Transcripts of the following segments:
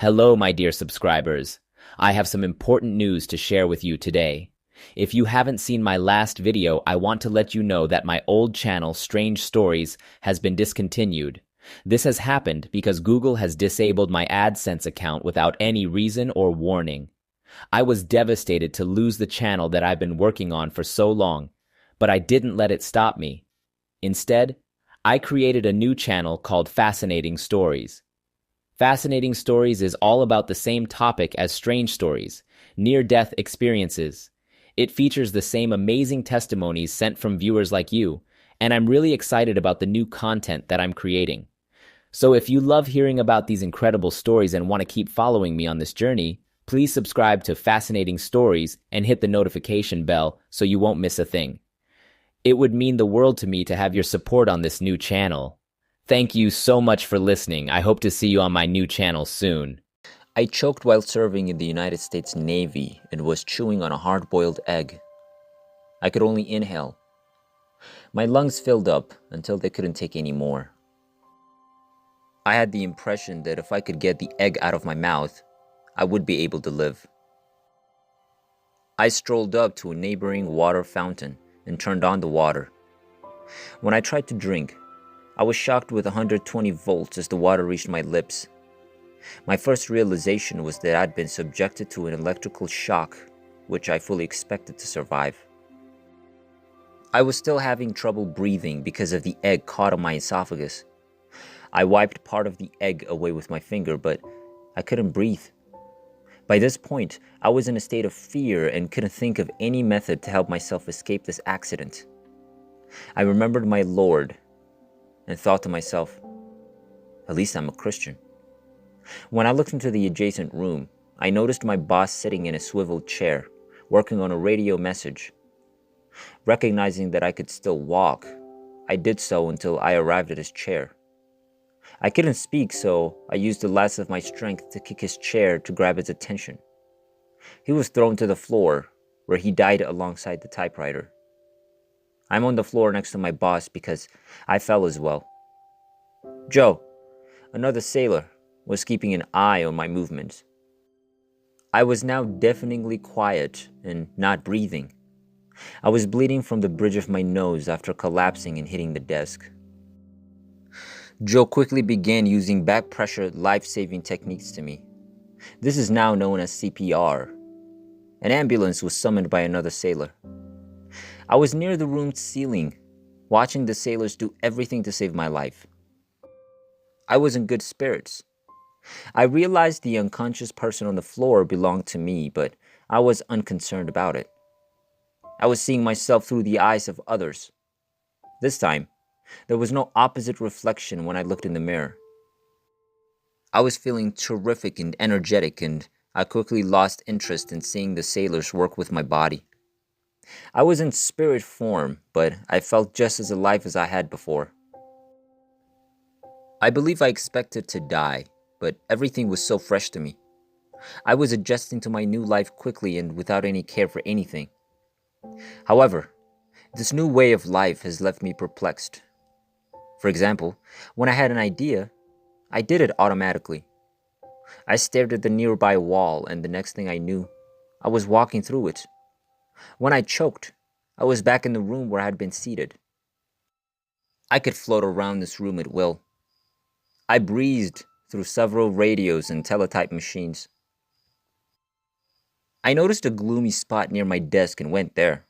Hello, my dear subscribers. I have some important news to share with you today. If you haven't seen my last video, I want to let you know that my old channel, Strange Stories, has been discontinued. This has happened because Google has disabled my AdSense account without any reason or warning. I was devastated to lose the channel that I've been working on for so long, but I didn't let it stop me. Instead, I created a new channel called Fascinating Stories. Fascinating Stories is all about the same topic as Strange Stories, near-death experiences. It features the same amazing testimonies sent from viewers like you, and I'm really excited about the new content that I'm creating. So if you love hearing about these incredible stories and want to keep following me on this journey, please subscribe to Fascinating Stories and hit the notification bell so you won't miss a thing. It would mean the world to me to have your support on this new channel. Thank you so much for listening. I hope to see you on my new channel soon. I choked while serving in the United States Navy and was chewing on a hard-boiled egg. I could only inhale. My lungs filled up until they couldn't take any more. I had the impression that if I could get the egg out of my mouth, I would be able to live. I strolled up to a neighboring water fountain and turned on the water. When I tried to drink, I was shocked with 120 volts as the water reached my lips. My first realization was that I'd been subjected to an electrical shock, which I fully expected to survive. I was still having trouble breathing because of the egg caught on my esophagus. I wiped part of the egg away with my finger, but I couldn't breathe. By this point, I was in a state of fear and couldn't think of any method to help myself escape this accident. I remembered my Lord and thought to myself, at least I'm a Christian. When I looked into the adjacent room, I noticed my boss sitting in a swiveled chair, working on a radio message. Recognizing that I could still walk, I did so until I arrived at his chair. I couldn't speak, so I used the last of my strength to kick his chair to grab his attention. He was thrown to the floor, where he died alongside the typewriter. I'm on the floor next to my boss because I fell as well. Joe, another sailor, was keeping an eye on my movements. I was now deafeningly quiet and not breathing. I was bleeding from the bridge of my nose after collapsing and hitting the desk. Joe quickly began using back pressure life-saving techniques to me. This is now known as CPR. An ambulance was summoned by another sailor. I was near the room's ceiling, watching the sailors do everything to save my life. I was in good spirits. I realized the unconscious person on the floor belonged to me, but I was unconcerned about it. I was seeing myself through the eyes of others. This time, there was no opposite reflection when I looked in the mirror. I was feeling terrific and energetic, and I quickly lost interest in seeing the sailors work with my body. I was in spirit form, but I felt just as alive as I had before. I believe I expected to die, but everything was so fresh to me. I was adjusting to my new life quickly and without any care for anything. However, this new way of life has left me perplexed. For example, when I had an idea, I did it automatically. I stared at the nearby wall, and the next thing I knew, I was walking through it. When I choked, I was back in the room where I had been seated. I could float around this room at will. I breezed through several radios and teletype machines. I noticed a gloomy spot near my desk and went there.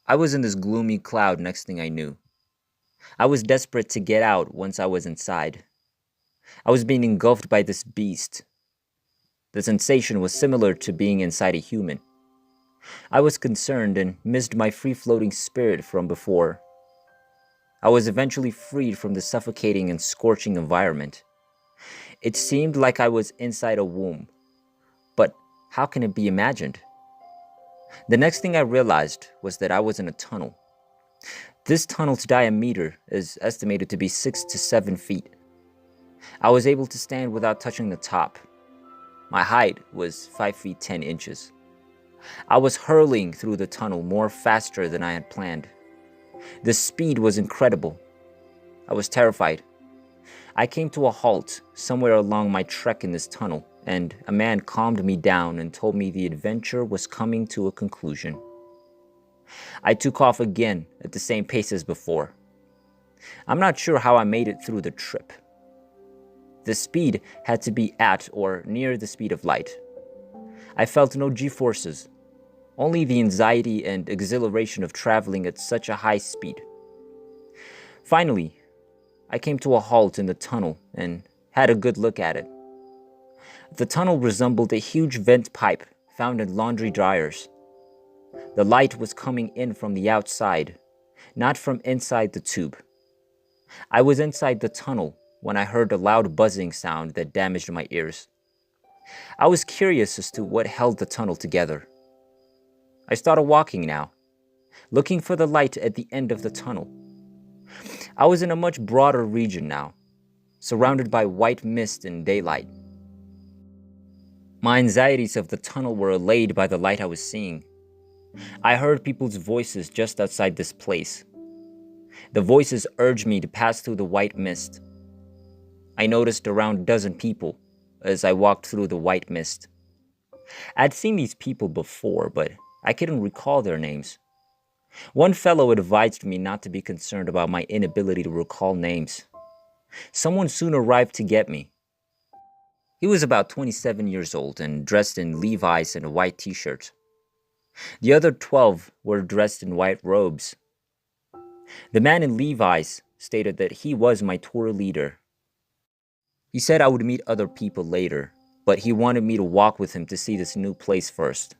I was in this gloomy cloud next thing I knew. I was desperate to get out once I was inside. I was being engulfed by this beast. The sensation was similar to being inside a human. I was concerned and missed my free-floating spirit from before. I was eventually freed from the suffocating and scorching environment. It seemed like I was inside a womb. But how can it be imagined? The next thing I realized was that I was in a tunnel. This tunnel's diameter is estimated to be 6 to 7 feet. I was able to stand without touching the top. My height was 5 feet 10 inches. I was hurling through the tunnel more faster than I had planned. The speed was incredible. I was terrified. I came to a halt somewhere along my trek in this tunnel, and a man calmed me down and told me the adventure was coming to a conclusion. I took off again at the same pace as before. I'm not sure how I made it through the trip. The speed had to be at or near the speed of light. I felt no G-forces, only the anxiety and exhilaration of traveling at such a high speed. Finally, I came to a halt in the tunnel and had a good look at it. The tunnel resembled a huge vent pipe found in laundry dryers. The light was coming in from the outside, not from inside the tube. I was inside the tunnel when I heard a loud buzzing sound that damaged my ears. I was curious as to what held the tunnel together. I started walking now, looking for the light at the end of the tunnel. I was in a much broader region now, surrounded by white mist and daylight. My anxieties of the tunnel were allayed by the light I was seeing. I heard people's voices just outside this place. The voices urged me to pass through the white mist. I noticed around a dozen people as I walked through the white mist. I'd seen these people before, but I couldn't recall their names. One fellow advised me not to be concerned about my inability to recall names. Someone soon arrived to get me. He was about 27 years old and dressed in Levi's and a white t-shirt. The other 12 were dressed in white robes. The man in Levi's stated that he was my tour leader. He said I would meet other people later, but he wanted me to walk with him to see this new place first.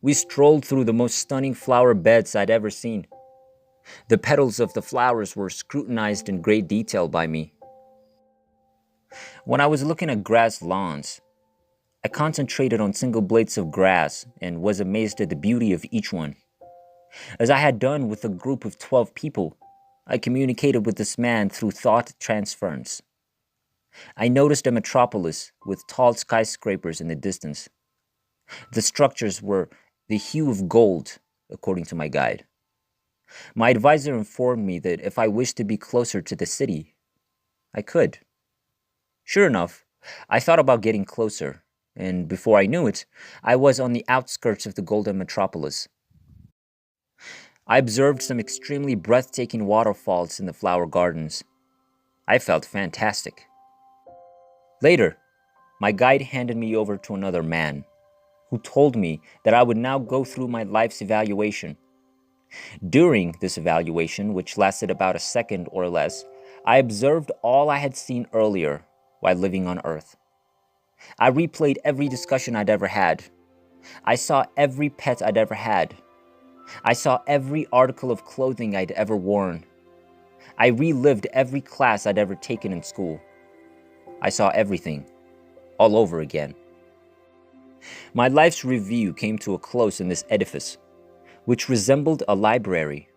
We strolled through the most stunning flower beds I'd ever seen. The petals of the flowers were scrutinized in great detail by me. When I was looking at grass lawns, I concentrated on single blades of grass and was amazed at the beauty of each one. As I had done with a group of 12 people, I communicated with this man through thought transference. I noticed a metropolis with tall skyscrapers in the distance. The structures were the hue of gold, according to my guide. My advisor informed me that if I wished to be closer to the city, I could. Sure enough, I thought about getting closer, and before I knew it, I was on the outskirts of the golden metropolis. I observed some extremely breathtaking waterfalls in the flower gardens. I felt fantastic. Later, my guide handed me over to another man, who told me that I would now go through my life's evaluation. During this evaluation, which lasted about a second or less, I observed all I had seen earlier while living on Earth. I replayed every discussion I'd ever had. I saw every pet I'd ever had. I saw every article of clothing I'd ever worn. I relived every class I'd ever taken in school. I saw everything, all over again. My life's review came to a close in this edifice, which resembled a library.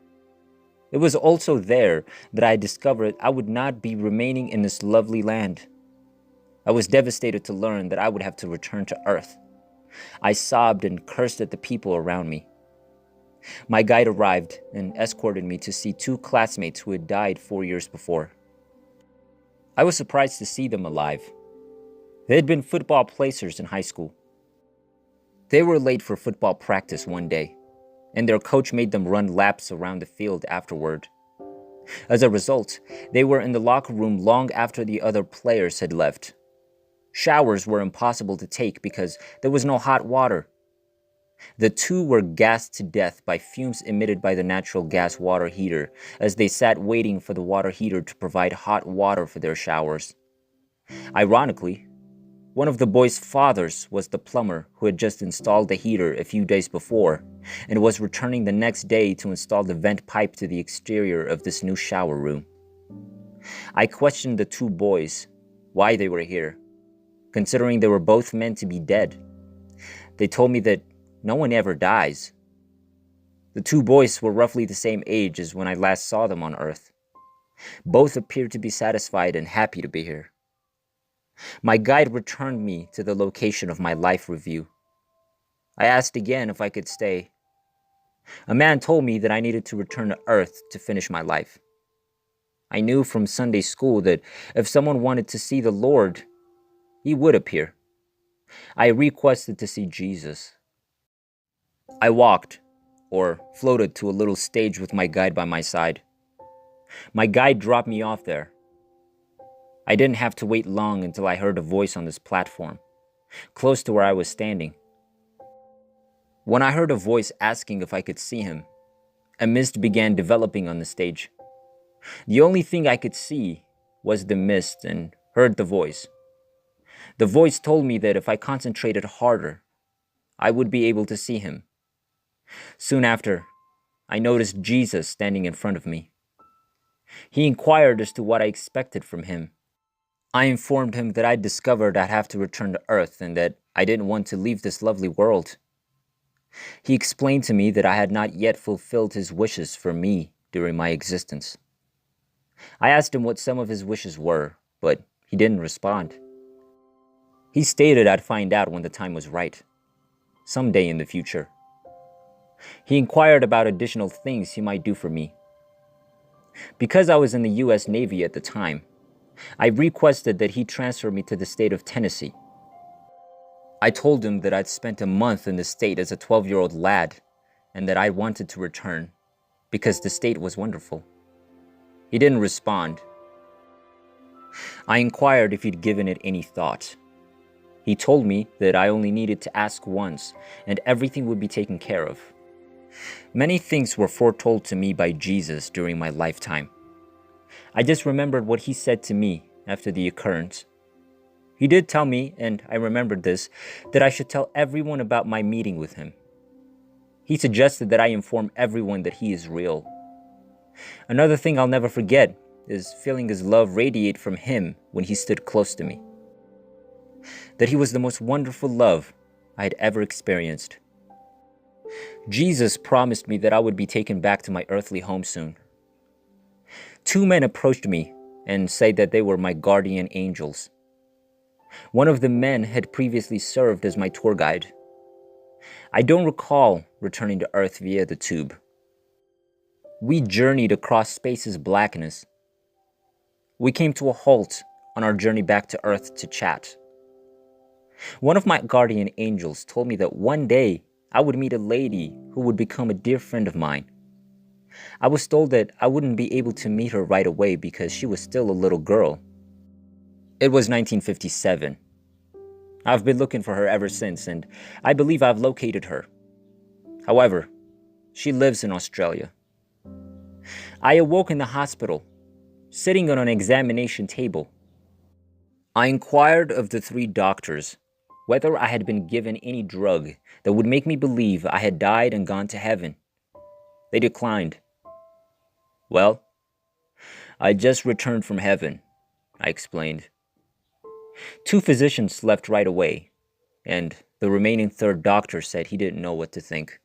It was also there that I discovered I would not be remaining in this lovely land. I was devastated to learn that I would have to return to Earth. I sobbed and cursed at the people around me. My guide arrived and escorted me to see 2 classmates who had died 4 years before. I was surprised to see them alive. They had been football placers in high school. They were late for football practice one day, and their coach made them run laps around the field afterward. As a result, they were in the locker room long after the other players had left. Showers were impossible to take because there was no hot water. The 2 were gassed to death by fumes emitted by the natural gas water heater as they sat waiting for the water heater to provide hot water for their showers. Ironically, one of the boys' fathers was the plumber who had just installed the heater a few days before and was returning the next day to install the vent pipe to the exterior of this new shower room. I questioned the 2 boys why they were here, considering they were both meant to be dead. They told me that no one ever dies. The 2 boys were roughly the same age as when I last saw them on Earth. Both appeared to be satisfied and happy to be here. My guide returned me to the location of my life review. I asked again if I could stay. A man told me that I needed to return to Earth to finish my life. I knew from Sunday school that if someone wanted to see the Lord, he would appear. I requested to see Jesus. I walked, or floated to a little stage with my guide by my side. My guide dropped me off there. I didn't have to wait long until I heard a voice on this platform, close to where I was standing. When I heard a voice asking if I could see him, a mist began developing on the stage. The only thing I could see was the mist and heard the voice. The voice told me that if I concentrated harder, I would be able to see him. Soon after, I noticed Jesus standing in front of me. He inquired as to what I expected from him. I informed him that I'd discovered I'd have to return to Earth and that I didn't want to leave this lovely world. He explained to me that I had not yet fulfilled his wishes for me during my existence. I asked him what some of his wishes were, but he didn't respond. He stated I'd find out when the time was right, someday in the future. He inquired about additional things he might do for me. Because I was in the U.S. Navy at the time, I requested that he transfer me to the state of Tennessee. I told him that I'd spent a month in the state as a 12-year-old lad and that I wanted to return because the state was wonderful. He didn't respond. I inquired if he'd given it any thought. He told me that I only needed to ask once and everything would be taken care of. Many things were foretold to me by Jesus during my lifetime. I just remembered what he said to me after the occurrence. He did tell me, and I remembered this, that I should tell everyone about my meeting with him. He suggested that I inform everyone that he is real. Another thing I'll never forget is feeling his love radiate from him when he stood close to me. That he was the most wonderful love I had ever experienced. Jesus promised me that I would be taken back to my earthly home soon. 2 men approached me and said that they were my guardian angels. One of the men had previously served as my tour guide. I don't recall returning to Earth via the tube. We journeyed across space's blackness. We came to a halt on our journey back to Earth to chat. One of my guardian angels told me that one day I would meet a lady who would become a dear friend of mine. I was told that I wouldn't be able to meet her right away because she was still a little girl. It was 1957. I've been looking for her ever since, and I believe I've located her. However, she lives in Australia. I awoke in the hospital, sitting on an examination table. I inquired of the 3 doctors whether I had been given any drug that would make me believe I had died and gone to heaven. They declined. Well, I just returned from heaven, I explained. 2 physicians left right away, and the remaining 3rd doctor said he didn't know what to think.